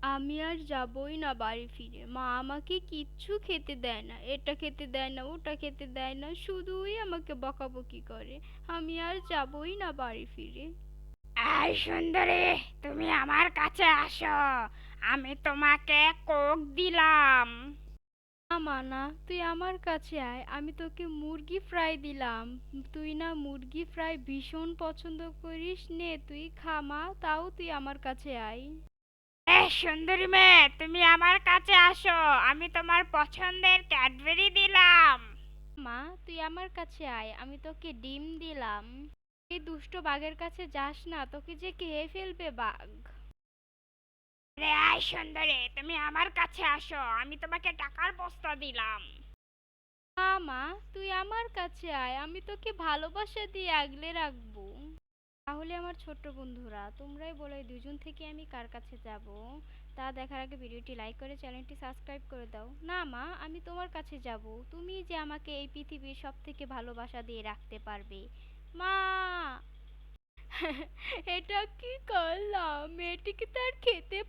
আমি আর যাবই না বাড়ি ফিরে। মা আমাকে কিচ্ছু খেতে দেয় না, এটা খেতে দেয় না, ওটা খেতে দেয় না, শুধুই আমাকে বকাবকি করে। আমি আর যাবই না বাড়ি ফিরে। এই সুন্দরী, তুমি আমার কাছে আসো। আমি তোমাকে কোক দিলাম। না মা না, তুই আমার কাছে আয়, আমি তোকে মুরগি ফ্রাই দিলাম। তুই না মুরগি ফ্রাই ভীষণ পছন্দ করিস, নে তুই খা মা, তাও তুই আমার কাছে আয়। সুন্দরী মেয়ে, তুমি আমার কাছে আসো। আমি তোমার পছন্দের ক্যাডবেরি দিলাম। মা তুই আমার কাছে আয়, আমি তোকে ডিম দিলাম। এই দুষ্ট বাঘের কাছে যাস না, তোকে যে খেয়ে ফেলবে বাঘ। আরে এই সুন্দরী, তুমি আমার কাছে আসো। আমি তোমাকে টাকার বস্তা দিলাম। না মা, তুই আমার কাছে আয়, আমি তোকে ভালোবাসা দিয়ে আগলে রাখবো। তাহলে আমার ছোট্ট বন্ধুরা, তোমরাই বলো এই দুজন থেকে আমি কার কাছে যাব। তা দেখার আগে ভিডিওটি লাইক করে চ্যানেলটি সাবস্ক্রাইব করে দাও। না মা, আমি তোমার কাছে যাব, তুমি যে আমাকে এই পৃথিবীর সব থেকে ভালোবাসা দিয়ে রাখতে পারবে। মা! এটা কি করলাম? মেয়েটিকে তো আর খেতে